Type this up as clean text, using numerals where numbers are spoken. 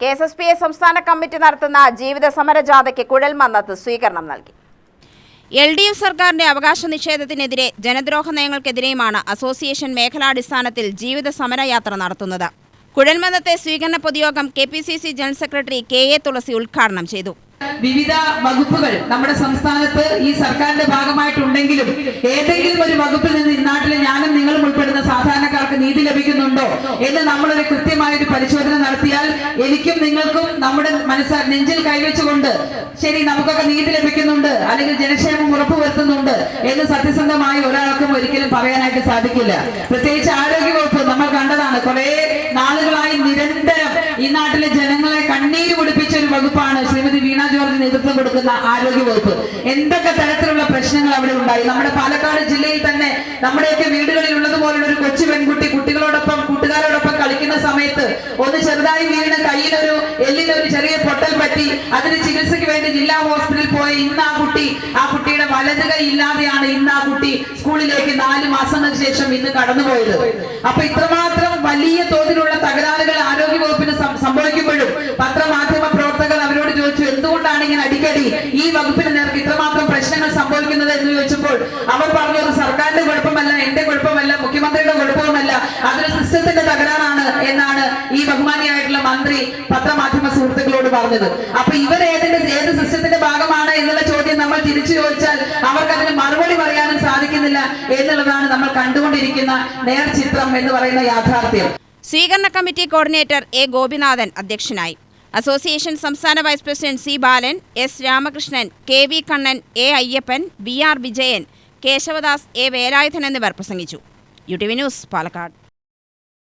KSSPA സംസ്ഥാന committee നടത്തുന്ന ജീവിത സമര ജാഥയ്ക്ക് കുഴൽമന്നത്ത് സ്വീകരണം നൽകി. LDF സർക്കാരിന്റെ അവകാശ നിഷേധത്തിനെതിരെ ജനദ്രോഹ നയങ്ങൾക്കെതിരെയുമാണ് അസോസിയേഷൻ മേഖലാടിസ്ഥാനത്തിൽ ജീവിത സമരയാത്ര നടത്തുന്നത്. കുഴൽമന്നത്തെ സ്വീകരണ പൊതുയോഗം KPCC ജനറൽ സെക്രട്ടറി KA തുളസി ഉദ്ഘാടനം ചെയ്തു. വിവിധ വകുപ്പുകൾ നമ്മുടെ സംസ്ഥാനത്ത് ഈ സർക്കാരിന്റെ ഭാഗമായിട്ടുണ്ടെങ്കിലും ഏതെങ്കിലും ഒരു വകുപ്പിൽ നിന്ന് ഇന്നാട്ടിലെ ഞാനും നിങ്ങളും ഉൾപ്പെടുന്ന സാധാരണക്കാർക്ക് നീതി ലഭിക്കുന്നുണ്ടോ എന്ന് നമ്മളൊരു കൃത്യമായൊരു പരിശോധന നടത്തിയാൽ എനിക്കും നിങ്ങൾക്കും നമ്മുടെ നെഞ്ചിൽ കൈവച്ചുകൊണ്ട് ശരി നമുക്കൊക്കെ നീതി ലഭിക്കുന്നുണ്ട് അല്ലെങ്കിൽ ജനക്ഷേമം ഉറപ്പുവരുത്തുന്നുണ്ട് എന്ന് സത്യസന്ധമായി ഒരാൾക്കും ഒരിക്കലും പറയാനായിട്ട് സാധിക്കില്ല. പ്രത്യേകിച്ച് ആരോഗ്യവകുപ്പ് നമ്മൾ കണ്ടതാണ്. കുറെ നാളുകളായി നിരന്തരം ഈ നാട്ടിലെ ജനങ്ങളെ കണ്ണീര് കുടിപ്പിച്ച ഒരു വകുപ്പാണ് ശ്രീമതി വീണ ജോർജ് നേതൃത്വം കൊടുക്കുന്ന ആരോഗ്യവകുപ്പ്. എന്തൊക്കെ തരത്തിലുള്ള പ്രശ്നങ്ങൾ അവിടെ ഉണ്ടായി. നമ്മുടെ പാലക്കാട് ജില്ലയിൽ തന്നെ നമ്മുടെയൊക്കെ വീടുകളിൽ ഉള്ളതുപോലുള്ള ഒരു കൊച്ചു പെൺകുട്ടി കൂട്ടുകാരോടൊപ്പം കളിക്കുന്ന സമയത്ത് ഒന്ന് ചെറുതായി വീണ് കയ്യിലൊരു എല്ലിനൊരു ചെറിയ പൊട്ടൽ പറ്റി അതിന് ചികിത്സയ്ക്ക് വേണ്ടി ജില്ലാ ഹോസ്പിറ്റലിൽ പോയി ഇന്ന് ആ കുട്ടിയുടെ വലത് കൈ ഇല്ലാതെയാണ് ഇന്ന് ആ കുട്ടി സ്കൂളിലേക്ക് 4 മാസങ്ങൾക്ക് ശേഷം ഇന്ന് കടന്നുപോയത്. അപ്പൊ ഇത്രമാത്രം വലിയ തോതിലുള്ള തകരാറുകൾ ആരോഗ്യവകുപ്പിന് സംഭവിക്കുമ്പോഴും പത്രമാധ്യമ പ്രവർത്തകർ അവരോട് ചോദിച്ചു എന്തുകൊണ്ടാണ് ഇങ്ങനെ അടിക്കടി ഈ വകുപ്പിന് നേർക്ക് ഇത്രമാത്രം പ്രശ്നങ്ങൾ സംഭവിക്കുന്നത് എന്ന് ചോദിച്ചപ്പോൾ അവർ പറഞ്ഞത് സർക്കാരിന്റെ കുഴപ്പമല്ല, എന്റെ കുഴപ്പമല്ല, മുഖ്യമന്ത്രിയുടെ കുഴപ്പവുമല്ല, അതൊരു സിസ്റ്റത്തിന്റെ തകരാറാണ് എന്നാണ് ഈ ബഹുമാനിയായിട്ടുള്ള മന്ത്രി പത്രമാധ്യമ സുഹൃത്തുക്കളോട് പറഞ്ഞത്. അപ്പൊ ഇവർ ഏത് സിസ്റ്റത്തിന്റെ ഭാഗമാണ് എന്നുള്ള ചോദ്യം നമ്മൾ തിരിച്ചു ചോദിച്ചാൽ അവർക്ക് അതിന് മറുപടി പറയാനും സാധിക്കുന്നില്ല എന്നുള്ളതാണ് നമ്മൾ കണ്ടുകൊണ്ടിരിക്കുന്ന നേർചിത്രം എന്ന് പറയുന്ന യാഥാർത്ഥ്യം. സ്വീകരണ കമ്മിറ്റി കോർഡിനേറ്റർ A. ഗോപിനാഥൻ അധ്യക്ഷനായി. അസോസിയേഷൻ സംസ്ഥാന vice president C. Balan, S. Ramakrishnan, KV Kannan, A. Ayyappan, BR Vijayan, Keshavadas, A. Velayudhan എന്നിവർ പ്രസംഗിച്ചു. UTV news, Palakkad.